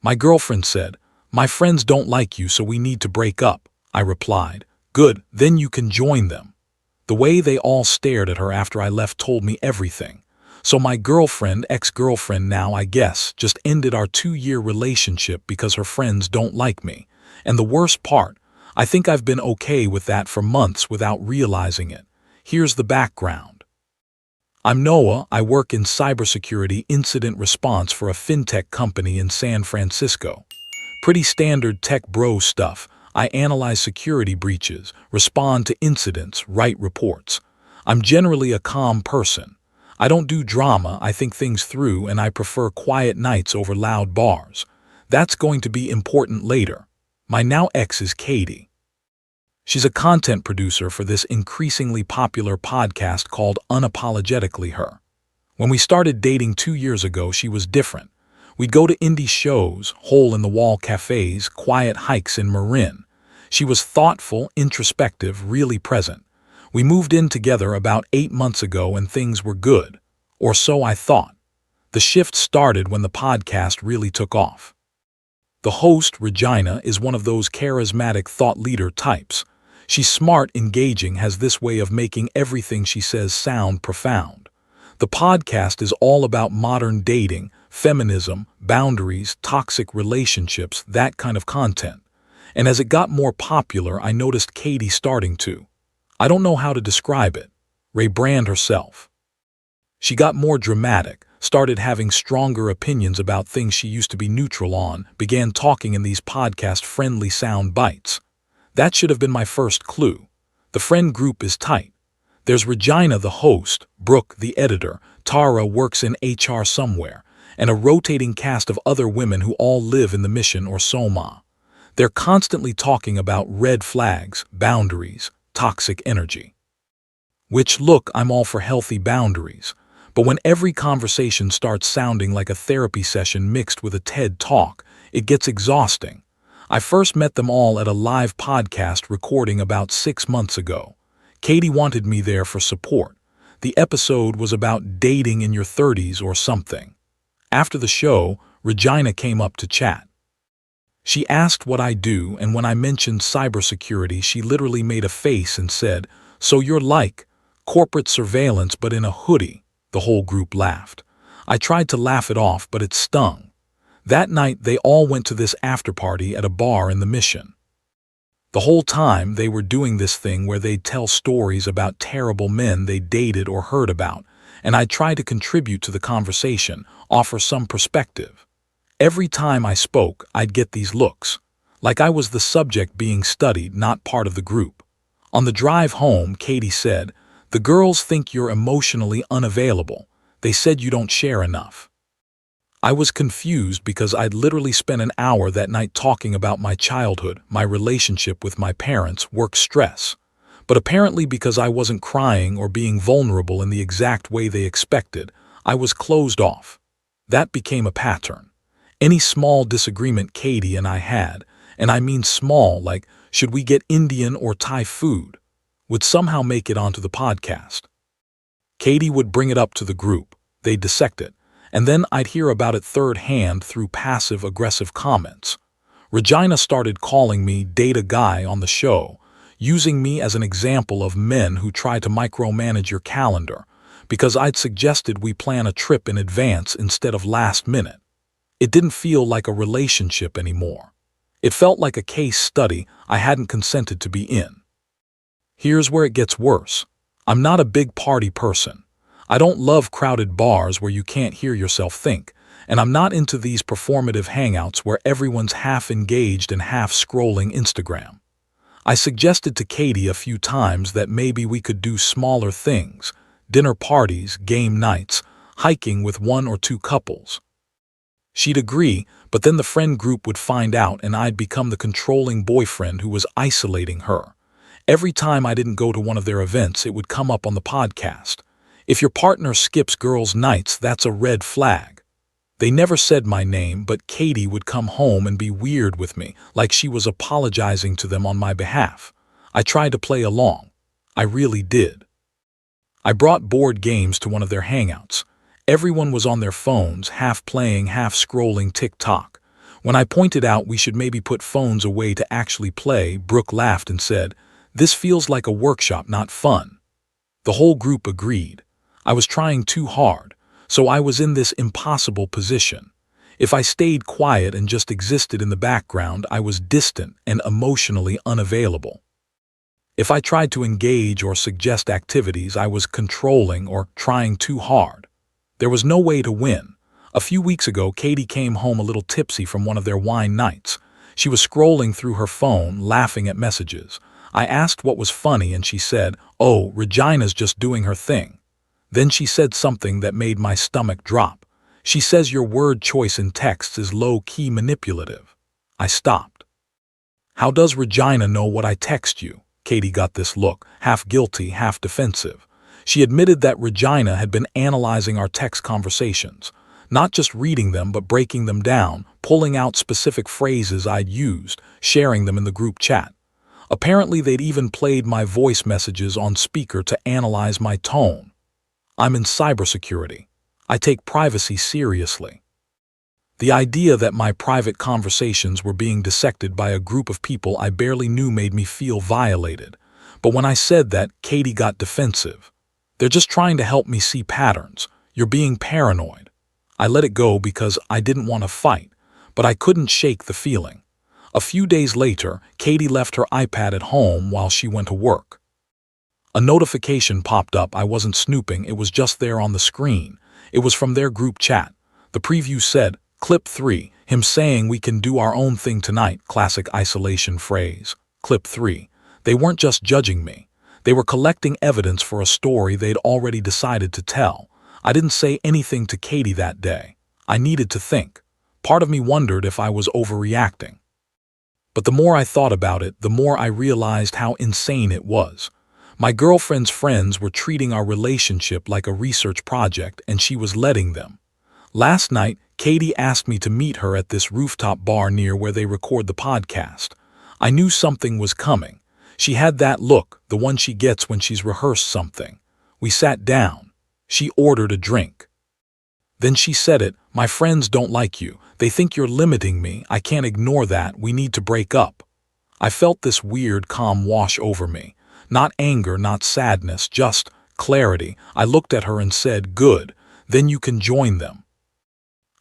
My girlfriend said, "My friends don't like you, so we need to break up." I replied, "Good, then you can join them." The way they all stared at her after I left told me everything. So my girlfriend, ex-girlfriend now I guess, just ended our 2-year relationship because her friends don't like me. And the worst part, I think I've been okay with that for months without realizing it. Here's the background. I'm Noah. I work in cybersecurity incident response for a fintech company in San Francisco. Pretty standard tech bro stuff. I analyze security breaches, respond to incidents, write reports. I'm generally a calm person. I don't do drama, I think things through, and I prefer quiet nights over loud bars. That's going to be important later. My now ex is Katie. She's a content producer for this increasingly popular podcast called Unapologetically Her. When we started dating 2 years ago, she was different. We'd go to indie shows, hole-in-the-wall cafes, quiet hikes in Marin. She was thoughtful, introspective, really present. We moved in together about 8 months ago and things were good. Or so I thought. The shift started when the podcast really took off. The host, Regina, is one of those charismatic thought leader types. She's smart, engaging, has this way of making everything she says sound profound. The podcast is all about modern dating, feminism, boundaries, toxic relationships, that kind of content. And as it got more popular, I noticed Katie starting to. I don't know how to describe it. Rebrand herself. She got more dramatic, started having stronger opinions about things she used to be neutral on, began talking in these podcast-friendly sound bites. That should have been my first clue. The friend group is tight. There's Regina, the host, Brooke, the editor, Tara works in HR somewhere, and a rotating cast of other women who all live in the Mission or Soma. They're constantly talking about red flags, boundaries, toxic energy. Which, look, I'm all for healthy boundaries. But when every conversation starts sounding like a therapy session mixed with a TED Talk, it gets exhausting. I first met them all at a live podcast recording about 6 months ago. Katie wanted me there for support. The episode was about dating in your 30s or something. After the show, Regina came up to chat. She asked what I do, and when I mentioned cybersecurity, she literally made a face and said, "So you're like corporate surveillance but in a hoodie." The whole group laughed. I tried to laugh it off, but it stung. That night, they all went to this after-party at a bar in the Mission. The whole time, they were doing this thing where they'd tell stories about terrible men they dated or heard about, and I'd try to contribute to the conversation, offer some perspective. Every time I spoke, I'd get these looks, like I was the subject being studied, not part of the group. On the drive home, Katie said, "The girls think you're emotionally unavailable. They said you don't share enough." I was confused because I'd literally spent an hour that night talking about my childhood, my relationship with my parents, work stress. But apparently because I wasn't crying or being vulnerable in the exact way they expected, I was closed off. That became a pattern. Any small disagreement Katie and I had, and I mean small, like should we get Indian or Thai food, would somehow make it onto the podcast. Katie would bring it up to the group, they'd dissect it, and then I'd hear about it third hand through passive-aggressive comments. Regina started calling me data guy on the show, using me as an example of men who try to micromanage your calendar, because I'd suggested we plan a trip in advance instead of last minute. It didn't feel like a relationship anymore. It felt like a case study I hadn't consented to be in. Here's where it gets worse. I'm not a big party person. I don't love crowded bars where you can't hear yourself think, and I'm not into these performative hangouts where everyone's half engaged and half scrolling Instagram. I suggested to Katie a few times that maybe we could do smaller things, dinner parties, game nights, hiking with 1 or 2 couples. She'd agree, but then the friend group would find out and I'd become the controlling boyfriend who was isolating her. Every time I didn't go to one of their events, it would come up on the podcast. If your partner skips girls' nights, that's a red flag. They never said my name, but Katie would come home and be weird with me, like she was apologizing to them on my behalf. I tried to play along. I really did. I brought board games to one of their hangouts. Everyone was on their phones, half playing, half scrolling TikTok. When I pointed out we should maybe put phones away to actually play, Brooke laughed and said, "This feels like a workshop, not fun." The whole group agreed. I was trying too hard, so I was in this impossible position. If I stayed quiet and just existed in the background, I was distant and emotionally unavailable. If I tried to engage or suggest activities, I was controlling or trying too hard. There was no way to win. A few weeks ago, Katie came home a little tipsy from one of their wine nights. She was scrolling through her phone, laughing at messages. I asked what was funny and she said, "Oh, Regina's just doing her thing." Then she said something that made my stomach drop. She says your word choice in texts is low-key manipulative. I stopped. "How does Regina know what I text you?" Katie got this look, half guilty, half defensive. She admitted that Regina had been analyzing our text conversations, not just reading them but breaking them down, pulling out specific phrases I'd used, sharing them in the group chat. Apparently they'd even played my voice messages on speaker to analyze my tone. I'm in cybersecurity. I take privacy seriously. The idea that my private conversations were being dissected by a group of people I barely knew made me feel violated. But when I said that, Katie got defensive. "They're just trying to help me see patterns. You're being paranoid." I let it go because I didn't want to fight, but I couldn't shake the feeling. A few days later, Katie left her iPad at home while she went to work. A notification popped up. I wasn't snooping, it was just there on the screen. It was from their group chat. The preview said, "Clip 3, him saying we can do our own thing tonight," classic isolation phrase. Clip 3. They weren't just judging me. They were collecting evidence for a story they'd already decided to tell. I didn't say anything to Katie that day. I needed to think. Part of me wondered if I was overreacting. But the more I thought about it, the more I realized how insane it was. My girlfriend's friends were treating our relationship like a research project, and she was letting them. Last night, Katie asked me to meet her at this rooftop bar near where they record the podcast. I knew something was coming. She had that look, the one she gets when she's rehearsed something. We sat down. She ordered a drink. Then she said it, "My friends don't like you. They think you're limiting me. I can't ignore that. We need to break up." I felt this weird calm wash over me. Not anger, not sadness, just clarity. I looked at her and said, "Good, then you can join them."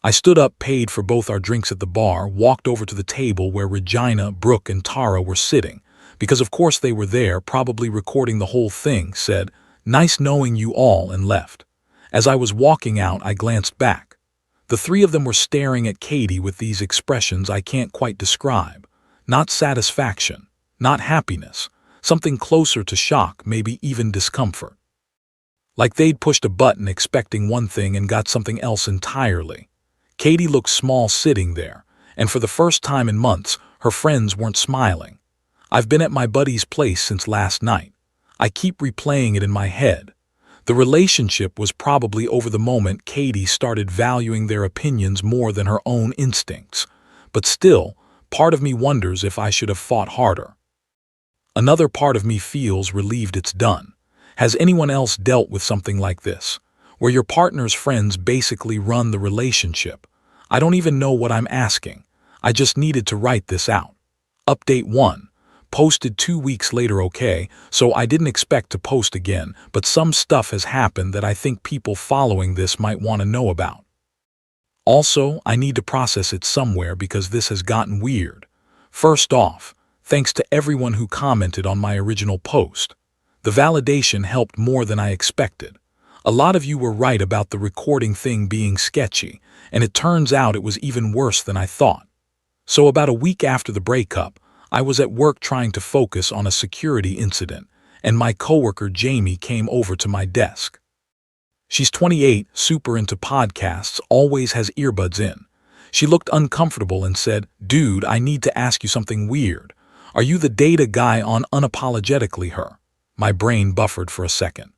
I stood up, paid for both our drinks at the bar, walked over to the table where Regina, Brooke, and Tara were sitting, because of course they were there, probably recording the whole thing, said, "Nice knowing you all," and left. As I was walking out, I glanced back. The three of them were staring at Katie with these expressions I can't quite describe. Not satisfaction, not happiness, something closer to shock, maybe even discomfort. Like they'd pushed a button expecting one thing and got something else entirely. Katie looked small sitting there, and for the first time in months, her friends weren't smiling. I've been at my buddy's place since last night. I keep replaying it in my head. The relationship was probably over the moment Katie started valuing their opinions more than her own instincts. But still, part of me wonders if I should have fought harder. Another part of me feels relieved it's done. Has anyone else dealt with something like this, where your partner's friends basically run the relationship? I don't even know what I'm asking. I just needed to write this out. Update 1. Posted 2 weeks later. Okay, so I didn't expect to post again, but some stuff has happened that I think people following this might want to know about. Also, I need to process it somewhere because this has gotten weird. First off, thanks to everyone who commented on my original post. The validation helped more than I expected. A lot of you were right about the recording thing being sketchy, and it turns out it was even worse than I thought. So about a week after the breakup, I was at work trying to focus on a security incident, and my coworker Jamie came over to my desk. She's 28, super into podcasts, always has earbuds in. She looked uncomfortable and said, "Dude, I need to ask you something weird. Are you the data guy on Unapologetically Her?" My brain buffered for a second.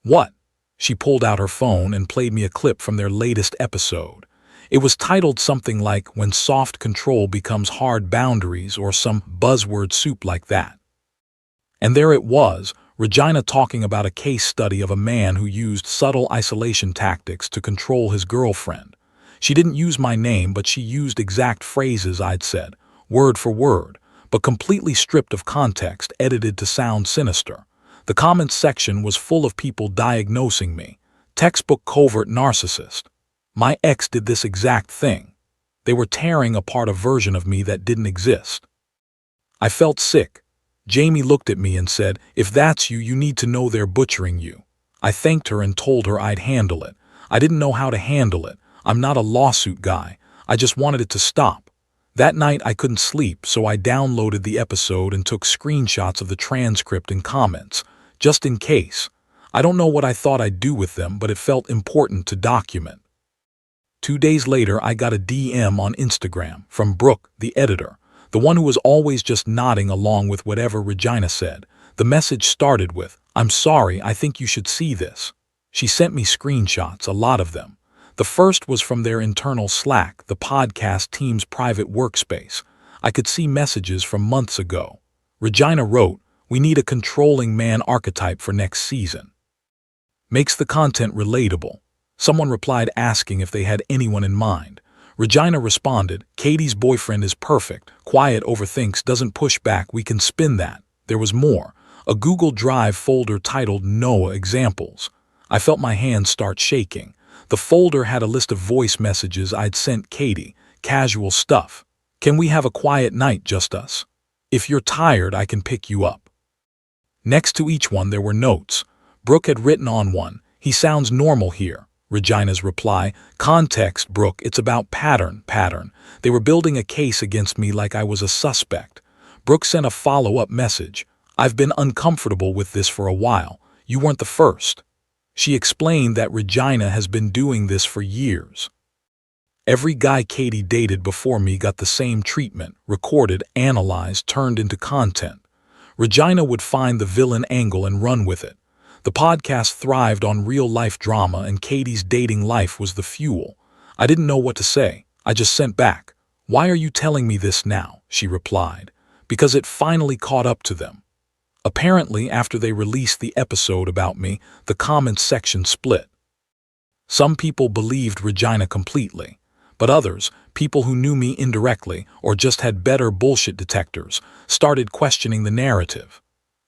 "What?" She pulled out her phone and played me a clip from their latest episode. It was titled something like "When Soft Control Becomes Hard Boundaries" or some buzzword soup like that. And there it was, Regina talking about a case study of a man who used subtle isolation tactics to control his girlfriend. She didn't use my name, but she used exact phrases I'd said, word for word, but completely stripped of context, edited to sound sinister. The comments section was full of people diagnosing me. Textbook covert narcissist. My ex did this exact thing. They were tearing apart a version of me that didn't exist. I felt sick. Jamie looked at me and said, "If that's you, you need to know they're butchering you." I thanked her and told her I'd handle it. I didn't know how to handle it. I'm not a lawsuit guy. I just wanted it to stop. That night I couldn't sleep, so I downloaded the episode and took screenshots of the transcript and comments, just in case. I don't know what I thought I'd do with them, but it felt important to document. 2 days later, I got a DM on Instagram from Brooke, the editor, the one who was always just nodding along with whatever Regina said. The message started with, "I'm sorry, I think you should see this." She sent me screenshots, a lot of them. The first was from their internal Slack, the podcast team's private workspace. I could see messages from months ago. Regina wrote, "We need a controlling man archetype for next season. Makes the content relatable." Someone replied asking if they had anyone in mind. Regina responded, "Katie's boyfriend is perfect, quiet, overthinks, doesn't push back, we can spin that." There was more. A Google Drive folder titled Noah Examples. I felt my hands start shaking. The folder had a list of voice messages I'd sent Katie, casual stuff. "Can we have a quiet night, just us? If you're tired, I can pick you up." Next to each one there were notes. Brooke had written on one, "He sounds normal here." Regina's reply, "Context, Brooke, it's about pattern. They were building a case against me like I was a suspect." Brooke sent a follow-up message, "I've been uncomfortable with this for a while. You weren't the first." She explained that Regina has been doing this for years. Every guy Katie dated before me got the same treatment, recorded, analyzed, turned into content. Regina would find the villain angle and run with it. The podcast thrived on real-life drama, and Katie's dating life was the fuel. I didn't know what to say. I just sent back, "Why are you telling me this now?" She replied, "Because it finally caught up to them." Apparently, after they released the episode about me, the comments section split. Some people believed Regina completely, but others, people who knew me indirectly or just had better bullshit detectors, started questioning the narrative.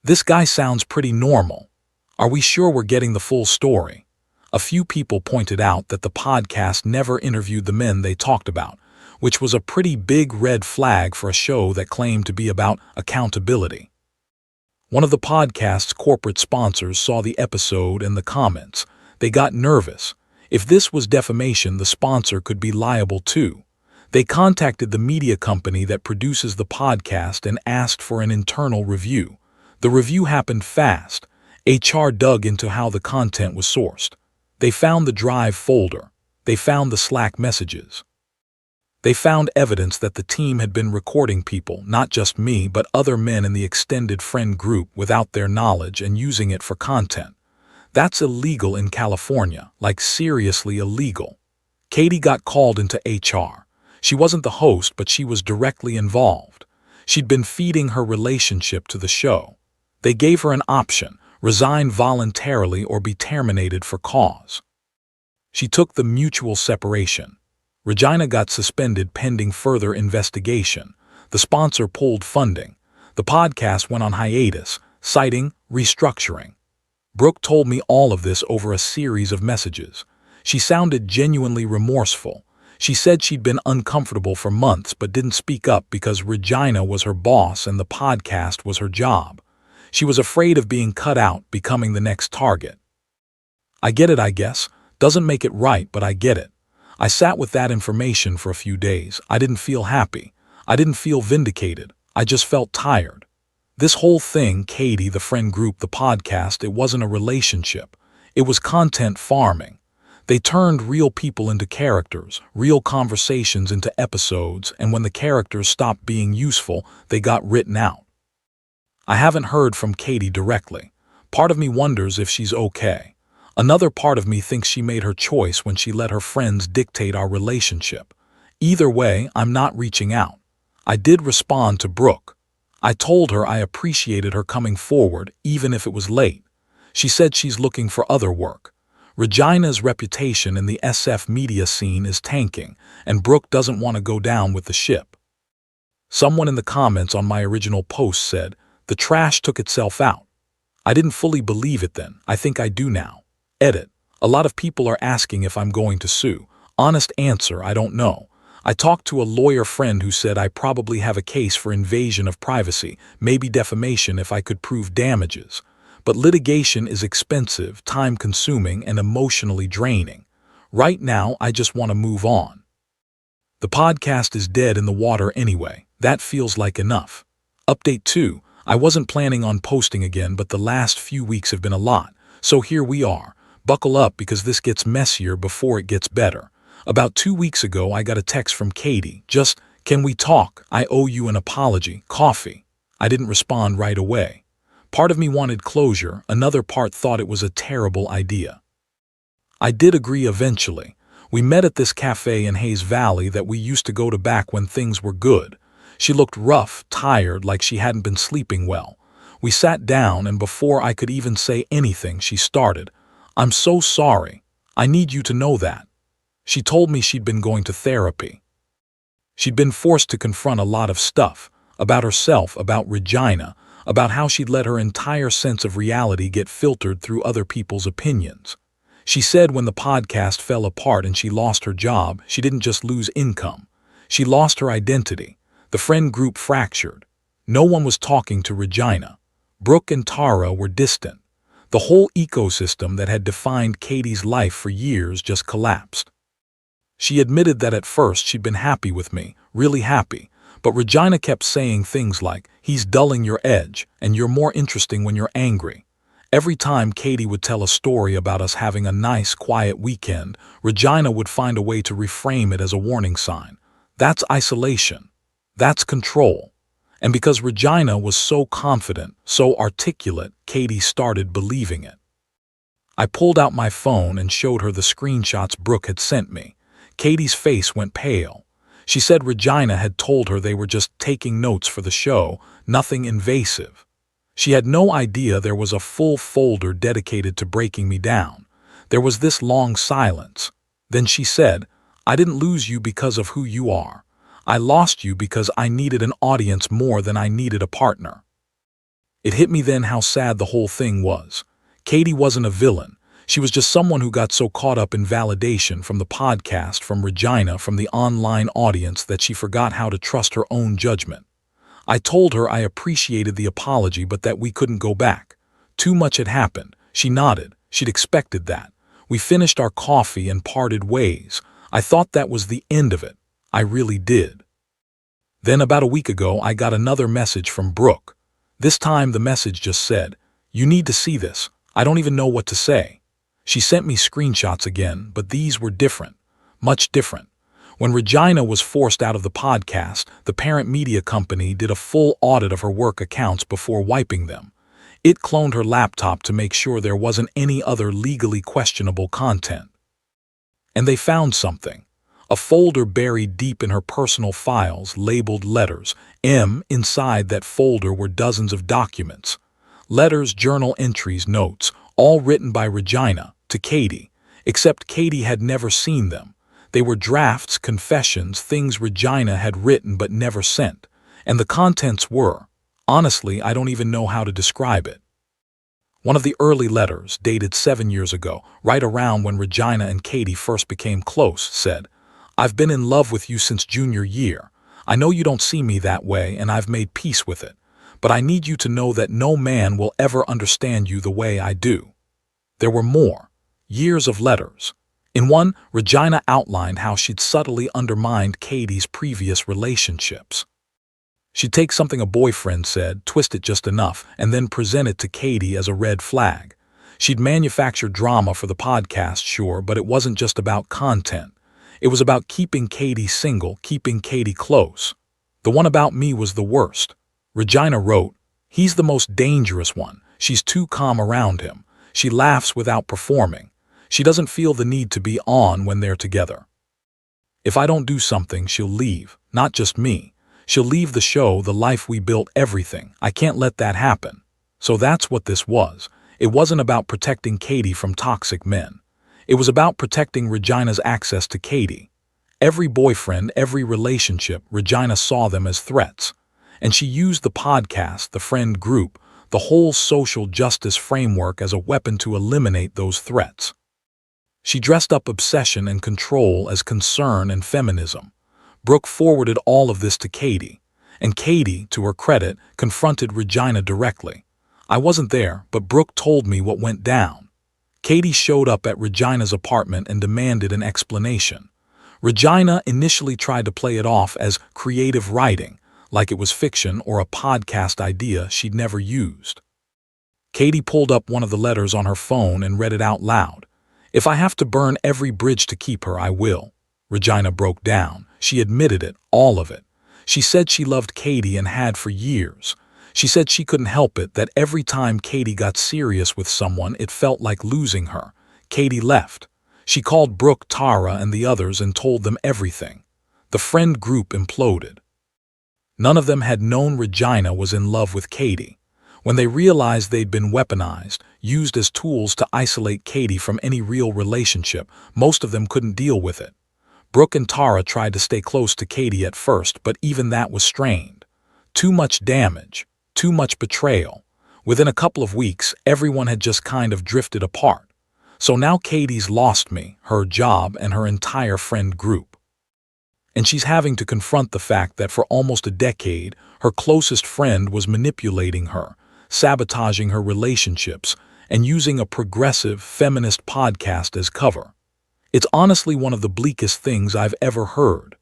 "This guy sounds pretty normal. Are we sure we're getting the full story?" A few people pointed out that the podcast never interviewed the men they talked about, which was a pretty big red flag for a show that claimed to be about accountability. One of the podcast's corporate sponsors saw the episode and the comments. They got nervous. If this was defamation, the sponsor could be liable too. They contacted the media company that produces the podcast and asked for an internal review. The review happened fast. HR dug into how the content was sourced. They found the Drive folder. They found the Slack messages. They found evidence that the team had been recording people, not just me, but other men in the extended friend group without their knowledge and using it for content. That's illegal in California, like seriously illegal. Katie got called into HR. She wasn't the host, but she was directly involved. She'd been feeding her relationship to the show. They gave her an option: resign voluntarily or be terminated for cause. She took the mutual separation. Regina got suspended pending further investigation. The sponsor pulled funding. The podcast went on hiatus, citing restructuring. Brooke told me all of this over a series of messages. She sounded genuinely remorseful. She said she'd been uncomfortable for months but didn't speak up because Regina was her boss and the podcast was her job. She was afraid of being cut out, becoming the next target. I get it, I guess. Doesn't make it right, but I get it. I sat with that information for a few days. I didn't feel happy. I didn't feel vindicated. I just felt tired. This whole thing, Katie, the friend group, the podcast, it wasn't a relationship. It was content farming. They turned real people into characters, real conversations into episodes, and when the characters stopped being useful, they got written out. I haven't heard from Katie directly. Part of me wonders if she's okay. Another part of me thinks she made her choice when she let her friends dictate our relationship. Either way, I'm not reaching out. I did respond to Brooke. I told her I appreciated her coming forward, even if it was late. She said she's looking for other work. Regina's reputation in the SF media scene is tanking, and Brooke doesn't want to go down with the ship. Someone in the comments on my original post said, "The trash took itself out." I didn't fully believe it then. I think I do now. Edit. A lot of people are asking if I'm going to sue. Honest answer, I don't know. I talked to a lawyer friend who said I probably have a case for invasion of privacy, maybe defamation if I could prove damages. But litigation is expensive, time-consuming, and emotionally draining. Right now, I just want to move on. The podcast is dead in the water anyway. That feels like enough. Update 2. I wasn't planning on posting again, but the last few weeks have been a lot. So here we are. Buckle up because this gets messier before it gets better. About 2 weeks ago, I got a text from Katie. Just, "Can we talk? I owe you an apology. Coffee." I didn't respond right away. Part of me wanted closure, another part thought it was a terrible idea. I did agree eventually. We met at this cafe in Hayes Valley that we used to go to back when things were good. She looked rough, tired, like she hadn't been sleeping well. We sat down, and before I could even say anything, she started, "I'm so sorry. I need you to know that." She told me she'd been going to therapy. She'd been forced to confront a lot of stuff, about herself, about Regina, about how she'd let her entire sense of reality get filtered through other people's opinions. She said when the podcast fell apart and she lost her job, she didn't just lose income. She lost her identity. The friend group fractured. No one was talking to Regina. Brooke and Tara were distant. The whole ecosystem that had defined Katie's life for years just collapsed. She admitted that at first she'd been happy with me, really happy, but Regina kept saying things like, "He's dulling your edge, and you're more interesting when you're angry." Every time Katie would tell a story about us having a nice, quiet weekend, Regina would find a way to reframe it as a warning sign. That's isolation. That's control. And because Regina was so confident, so articulate, Katie started believing it. I pulled out my phone and showed her the screenshots Brooke had sent me. Katie's face went pale. She said Regina had told her they were just taking notes for the show, nothing invasive. She had no idea there was a full folder dedicated to breaking me down. There was this long silence. Then she said, "I didn't lose you because of who you are. I lost you because I needed an audience more than I needed a partner." It hit me then how sad the whole thing was. Katie wasn't a villain. She was just someone who got so caught up in validation from the podcast, from Regina, from the online audience that she forgot how to trust her own judgment. I told her I appreciated the apology but that we couldn't go back. Too much had happened. She nodded. She'd expected that. We finished our coffee and parted ways. I thought that was the end of it. I really did. Then about a week ago, I got another message from Brooke. This time the message just said, "You need to see this. I don't even know what to say." She sent me screenshots again, but these were different. Much different. When Regina was forced out of the podcast, the parent media company did a full audit of her work accounts before wiping them. It cloned her laptop to make sure there wasn't any other legally questionable content. And they found something. A folder buried deep in her personal files labeled Letters. Inside that folder were dozens of documents. Letters, journal entries, notes, all written by Regina to Katie, except Katie had never seen them. They were drafts, confessions, things Regina had written but never sent. And the contents were, honestly, I don't even know how to describe it. One of the early letters, dated 7 years ago, right around when Regina and Katie first became close, said, "I've been in love with you since junior year. I know you don't see me that way, and I've made peace with it. But I need you to know that no man will ever understand you the way I do." There were more. Years of letters. In one, Regina outlined how she'd subtly undermined Katie's previous relationships. She'd take something a boyfriend said, twist it just enough, and then present it to Katie as a red flag. She'd manufactured drama for the podcast, sure, but it wasn't just about content. It was about keeping Katie single, keeping Katie close. The one about me was the worst. Regina wrote, "He's the most dangerous one. She's too calm around him. She laughs without performing. She doesn't feel the need to be on when they're together. If I don't do something, she'll leave. Not just me. She'll leave the show, the life we built, everything. I can't let that happen." So that's what this was. It wasn't about protecting Katie from toxic men. It was about protecting Regina's access to Katie. Every boyfriend, every relationship, Regina saw them as threats. And she used the podcast, the friend group, the whole social justice framework as a weapon to eliminate those threats. She dressed up obsession and control as concern and feminism. Brooke forwarded all of this to Katie, and Katie, to her credit, confronted Regina directly. I wasn't there, but Brooke told me what went down. Katie showed up at Regina's apartment and demanded an explanation. Regina initially tried to play it off as creative writing, like it was fiction or a podcast idea she'd never used. Katie pulled up one of the letters on her phone and read it out loud. "If I have to burn every bridge to keep her, I will." Regina broke down. She admitted it, all of it. She said she loved Katie and had for years. She said she couldn't help it, that every time Katie got serious with someone, it felt like losing her. Katie left. She called Brooke, Tara, and the others and told them everything. The friend group imploded. None of them had known Regina was in love with Katie. When they realized they'd been weaponized, used as tools to isolate Katie from any real relationship, most of them couldn't deal with it. Brooke and Tara tried to stay close to Katie at first, but even that was strained. Too much damage, too much betrayal. Within a couple of weeks, everyone had just kind of drifted apart. So now Katie's lost me, her job, and her entire friend group. And she's having to confront the fact that for almost a decade, her closest friend was manipulating her, sabotaging her relationships, and using a progressive, feminist podcast as cover. It's honestly one of the bleakest things I've ever heard.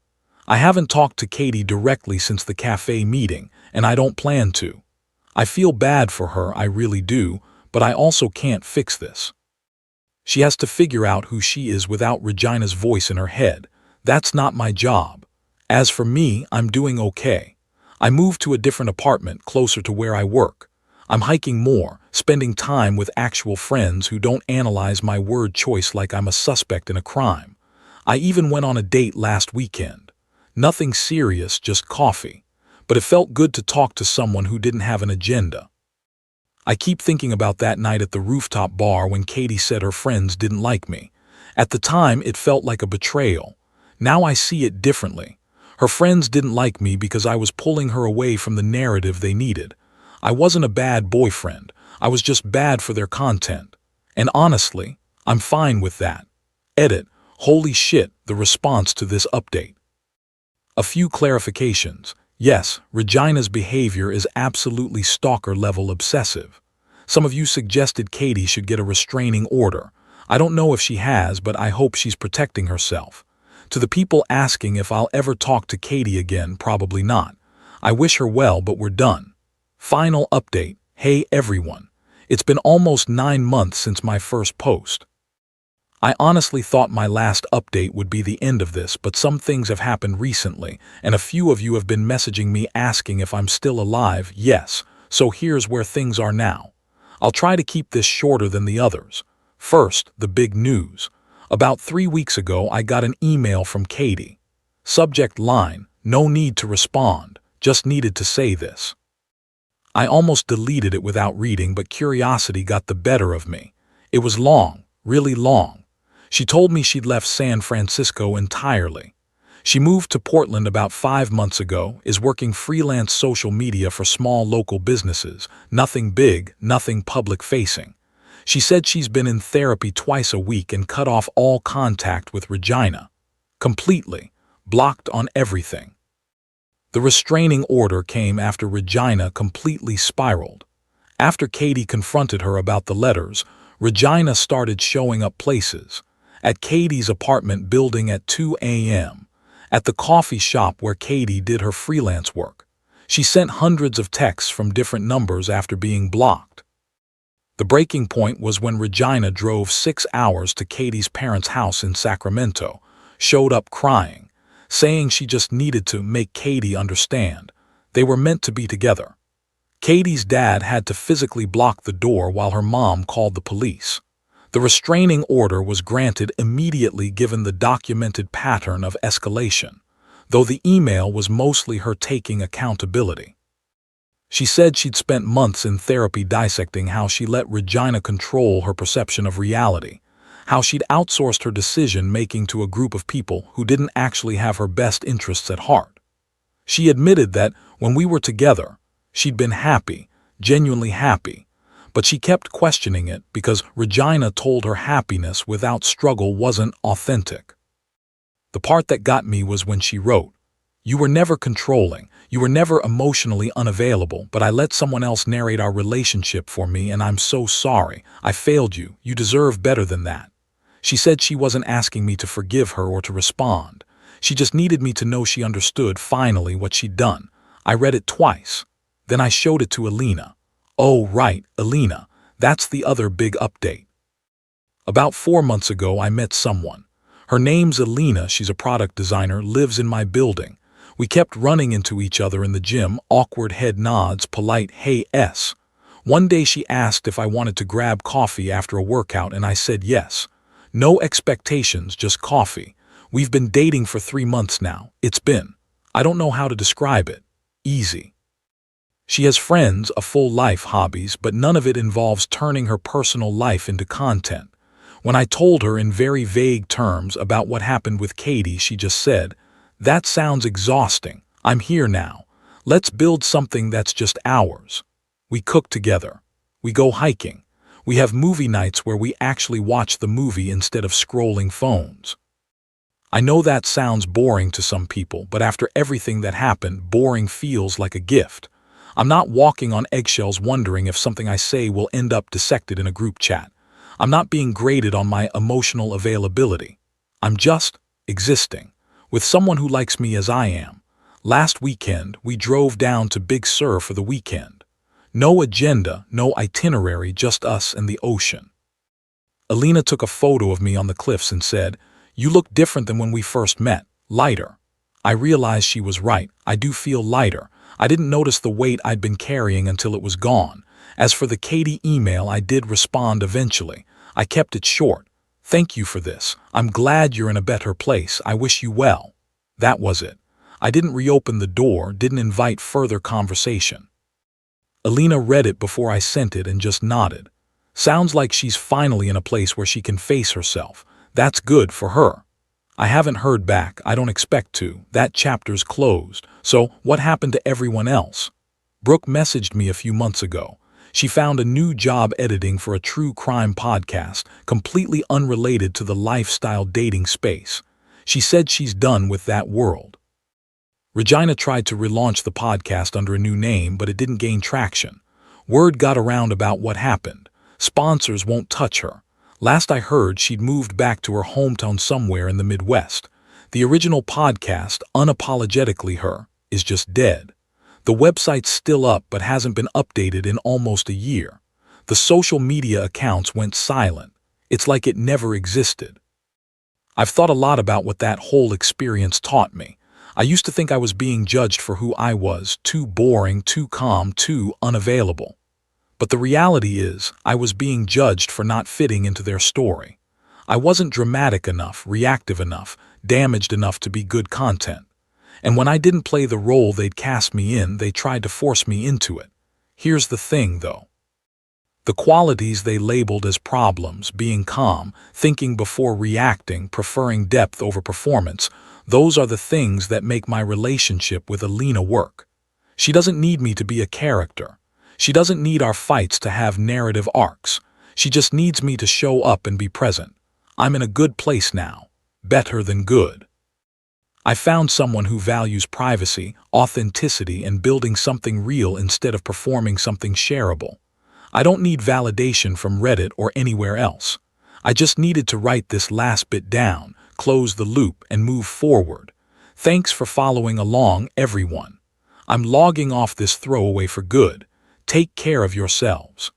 I haven't talked to Katie directly since the cafe meeting, and I don't plan to. I feel bad for her, I really do, but I also can't fix this. She has to figure out who she is without Regina's voice in her head. That's not my job. As for me, I'm doing okay. I moved to a different apartment closer to where I work. I'm hiking more, spending time with actual friends who don't analyze my word choice like I'm a suspect in a crime. I even went on a date last weekend. Nothing serious, just coffee. But it felt good to talk to someone who didn't have an agenda. I keep thinking about that night at the rooftop bar when Katie said her friends didn't like me. At the time, it felt like a betrayal. Now I see it differently. Her friends didn't like me because I was pulling her away from the narrative they needed. I wasn't a bad boyfriend. I was just bad for their content. And honestly, I'm fine with that. Edit. Holy shit, the response to this update. A few clarifications. Yes, Regina's behavior is absolutely stalker-level obsessive. Some of you suggested Katie should get a restraining order. I don't know if she has, but I hope she's protecting herself. To the people asking if I'll ever talk to Katie again, probably not. I wish her well, but we're done. Final update. Hey everyone. It's been almost 9 months since my first post. I honestly thought my last update would be the end of this, but some things have happened recently, and a few of you have been messaging me asking if I'm still alive. Yes, so here's where things are now. I'll try to keep this shorter than the others. First, the big news. About 3 weeks ago, I got an email from Katie. Subject line, no need to respond, just needed to say this. I almost deleted it without reading, but curiosity got the better of me. It was long, really long. She told me she'd left San Francisco entirely. She moved to Portland about 5 months ago, is working freelance social media for small local businesses, nothing big, nothing public-facing. She said she's been in therapy twice a week and cut off all contact with Regina. Completely. Blocked on everything. The restraining order came after Regina completely spiraled. After Katie confronted her about the letters, Regina started showing up places. At Katie's apartment building at 2 a.m. At the coffee shop where Katie did her freelance work. She sent hundreds of texts from different numbers after being blocked. The breaking point was when Regina drove 6 hours to Katie's parents' house in Sacramento, showed up crying, saying she just needed to make Katie understand. They were meant to be together. Katie's dad had to physically block the door while her mom called the police. The restraining order was granted immediately given the documented pattern of escalation, though the email was mostly her taking accountability. She said she'd spent months in therapy dissecting how she let Regina control her perception of reality, how she'd outsourced her decision-making to a group of people who didn't actually have her best interests at heart. She admitted that when we were together, she'd been happy, genuinely happy, but she kept questioning it because Regina told her happiness without struggle wasn't authentic. The part that got me was when she wrote, "You were never controlling, you were never emotionally unavailable, but I let someone else narrate our relationship for me and I'm so sorry. I failed you. You deserve better than that." She said she wasn't asking me to forgive her or to respond. She just needed me to know she understood finally what she'd done. I read it twice. Then I showed it to Alina. "Oh, right, Alina. That's the other big update. About 4 months ago, I met someone. Her name's Alina. She's a product designer, lives in my building. We kept running into each other in the gym, awkward head nods, polite hey s. One day she asked if I wanted to grab coffee after a workout and I said yes. No expectations, just coffee. We've been dating for 3 months now. I don't know how to describe it. Easy. She has friends, a full life, hobbies, but none of it involves turning her personal life into content. When I told her in very vague terms about what happened with Katie, she just said, "That sounds exhausting. I'm here now. Let's build something that's just ours." We cook together. We go hiking. We have movie nights where we actually watch the movie instead of scrolling phones. I know that sounds boring to some people, but after everything that happened, boring feels like a gift. I'm not walking on eggshells wondering if something I say will end up dissected in a group chat. I'm not being graded on my emotional availability. I'm just existing, with someone who likes me as I am. Last weekend, we drove down to Big Sur for the weekend. No agenda, no itinerary, just us and the ocean. Alina took a photo of me on the cliffs and said, "You look different than when we first met, lighter." I realized she was right. I do feel lighter. I didn't notice the weight I'd been carrying until it was gone. As for the Katie email, I did respond eventually. I kept it short. "Thank you for this. I'm glad you're in a better place. I wish you well." That was it. I didn't reopen the door, didn't invite further conversation. Alina read it before I sent it and just nodded. Sounds like she's finally in a place where she can face herself. That's good for her. I haven't heard back. I don't expect to. That chapter's closed. So what happened to everyone else? Brooke messaged me a few months ago. She found a new job editing for a true crime podcast, completely unrelated to the lifestyle dating space. She said she's done with that world. Regina tried to relaunch the podcast under a new name, but it didn't gain traction. Word got around about what happened. Sponsors won't touch her. Last I heard, she'd moved back to her hometown somewhere in the Midwest. The original podcast, Unapologetically Her, is just dead. The website's still up but hasn't been updated in almost a year. The social media accounts went silent. It's like it never existed. I've thought a lot about what that whole experience taught me. I used to think I was being judged for who I was, too boring, too calm, too unavailable. But the reality is, I was being judged for not fitting into their story. I wasn't dramatic enough, reactive enough, damaged enough to be good content. And when I didn't play the role they'd cast me in, they tried to force me into it. Here's the thing, though. The qualities they labeled as problems, being calm, thinking before reacting, preferring depth over performance, those are the things that make my relationship with Alina work. She doesn't need me to be a character. She doesn't need our fights to have narrative arcs. She just needs me to show up and be present. I'm in a good place now. Better than good. I found someone who values privacy, authenticity, and building something real instead of performing something shareable. I don't need validation from Reddit or anywhere else. I just needed to write this last bit down, close the loop, and move forward. Thanks for following along, everyone. I'm logging off this throwaway for good. Take care of yourselves.